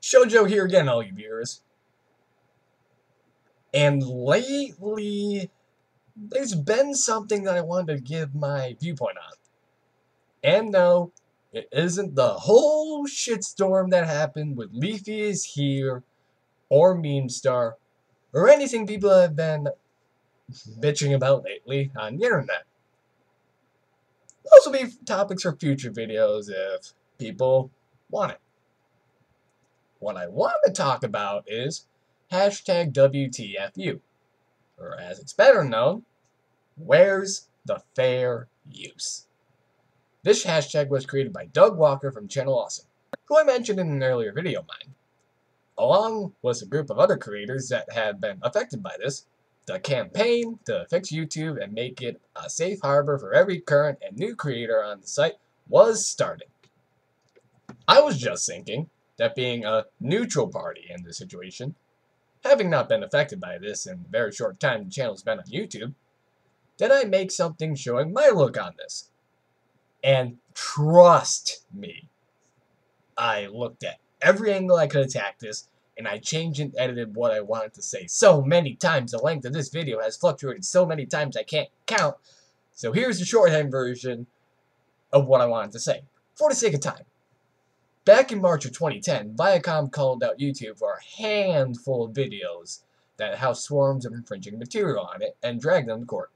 Shoujo here again, all you viewers. And lately, there's been something that I wanted to give my viewpoint on. And no, it isn't the whole shitstorm that happened with Leafy is Here, or Meme Star, or anything people have been bitching about lately on the internet. Those will be topics for future videos if people want it. What I want to talk about is hashtag WTFU, or as it's better known, where's the fair use? This hashtag was created by Doug Walker from Channel Awesome, who I mentioned in an earlier video of mine, along with a group of other creators that had been affected by this. The campaign to fix YouTube and make it a safe harbor for every current and new creator on the site was started. I was just thinking that being a neutral party in the situation, having not been affected by this in the very short time the channel's been on YouTube, did I make something showing my look on this? And trust me, I looked at every angle I could attack this, and I changed and edited what I wanted to say so many times. The length of this video has fluctuated so many times I can't count. So here's the shorthand version of what I wanted to say, for the sake of time. Back in March of 2010, Viacom called out YouTube for a handful of videos that housed swarms of infringing material on it and dragged them to court.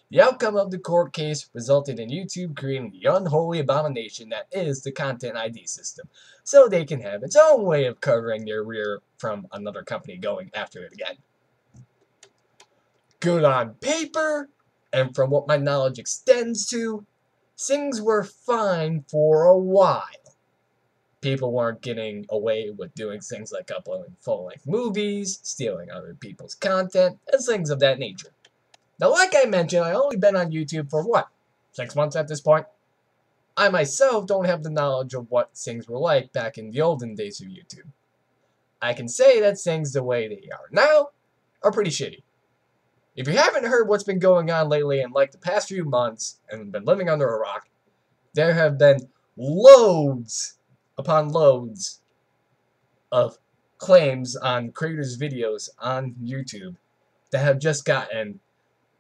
The outcome of the court case resulted in YouTube creating the unholy abomination that is the Content ID system, so they can have its own way of covering their rear from another company going after it again. Good on paper, and from what my knowledge extends to, things were fine for a while. People weren't getting away with doing things like uploading full-length movies, stealing other people's content, and things of that nature. Now, like I mentioned, I've only been on YouTube for what? 6 months at this point? I myself don't have the knowledge of what things were like back in the olden days of YouTube. I can say that things the way they are now are pretty shitty. If you haven't heard what's been going on lately in like the past few months and been living under a rock, there have been loads upon loads of claims on creators' videos on YouTube that have just gotten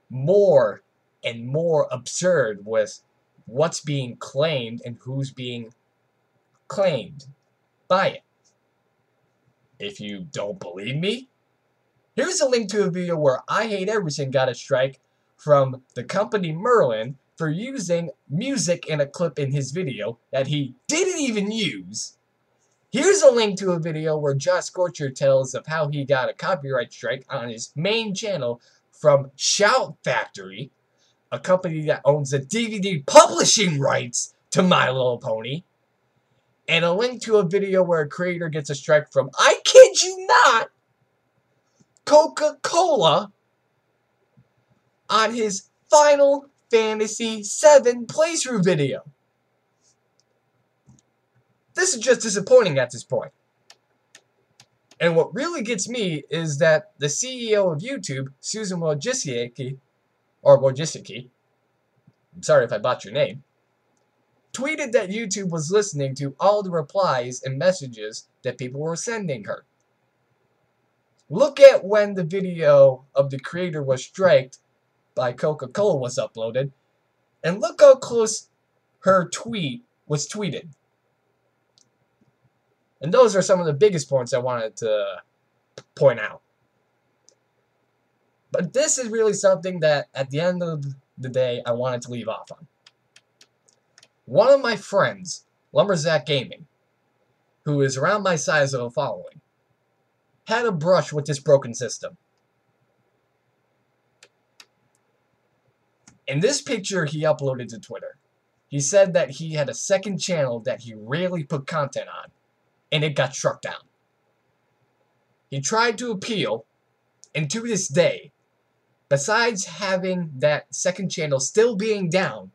more and more absurd with what's being claimed and who's being claimed by it. If you don't believe me, here's a link to a video where I Hate Everything got a strike from the company Merlin for using music in a clip in his video that he didn't even use. Here's a link to a video where Josh Scorcher tells of how he got a copyright strike on his main channel from Shout Factory, a company that owns the DVD publishing rights to My Little Pony, and a link to a video where a creator gets a strike from, I kid you not, Coca-Cola on his Final Fantasy VII playthrough video. This is just disappointing at this point. And what really gets me is that the CEO of YouTube, Susan Wojcicki, I'm sorry if I botched your name, tweeted that YouTube was listening to all the replies and messages that people were sending her. Look at when the video of the creator was striked by Coca-Cola was uploaded, and look how close her tweet was tweeted. And those are some of the biggest points I wanted to point out. But this is really something that, at the end of the day, I wanted to leave off on. One of my friends, Lumberzack Gaming, who is around my size of a following, had a brush with this broken system. In this picture he uploaded to Twitter, he said that he had a second channel that he rarely put content on, and it got struck down. He tried to appeal, and to this day, besides having that second channel still being down,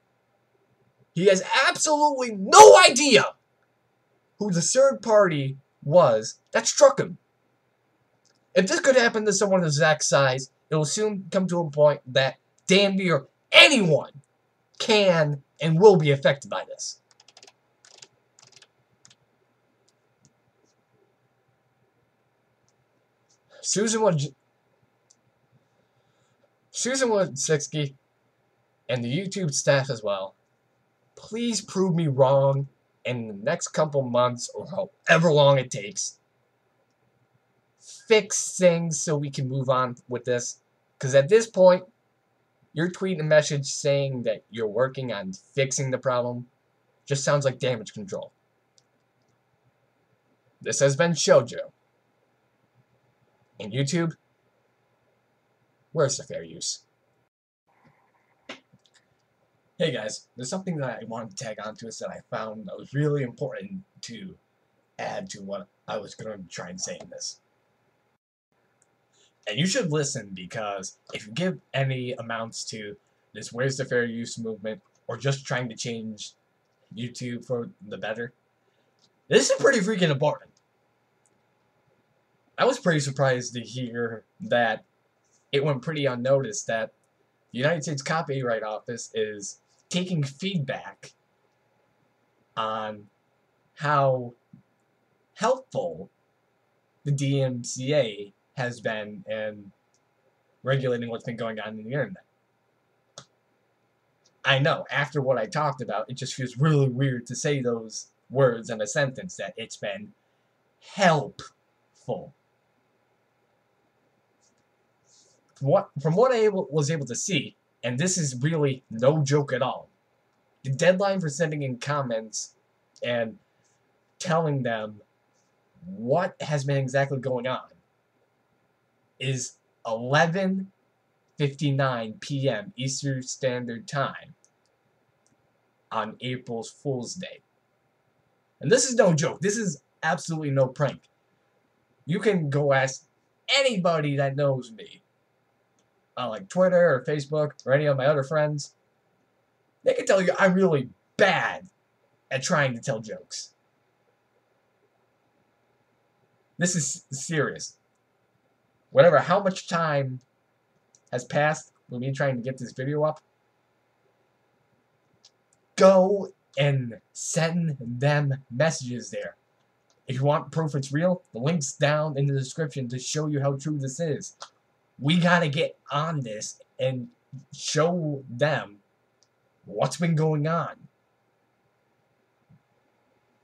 he has absolutely no idea who the third party was that struck him. If this could happen to someone of Zach's size, it will soon come to a point that damn near anyone can and will be affected by this. Susan Wojcicki and the YouTube staff as well, please prove me wrong in the next couple months or however long it takes. Fix things so we can move on with this. Because at this point, your tweet and message saying that you're working on fixing the problem just sounds like damage control. This has been Shoujo. And YouTube, where's the fair use? Hey guys, there's something that I wanted to tag onto us that I found that was really important to add to what I was going to try and say in this. And you should listen, because if you give any amounts to this where's the fair use movement, or just trying to change YouTube for the better, this is pretty freaking important. I was pretty surprised to hear that it went pretty unnoticed that the United States Copyright Office is taking feedback on how helpful the DMCA has been in regulating what's been going on in the internet. I know, after what I talked about, it just feels really weird to say those words in a sentence, that it's been helpful. From what I was able to see, and this is really no joke at all, the deadline for sending in comments and telling them what has been exactly going on is 11:59 p.m. Eastern Standard Time on April Fool's Day. And this is no joke. This is absolutely no prank. You can go ask anybody that knows me on like Twitter or Facebook or any of my other friends. They can tell you I'm really bad at trying to tell jokes. This is serious. Whatever, how much time has passed with me trying to get this video up, go and send them messages there. If you want proof it's real, the link's down in the description to show you how true this is. We gotta get on this and show them what's been going on.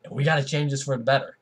And we gotta change this for the better.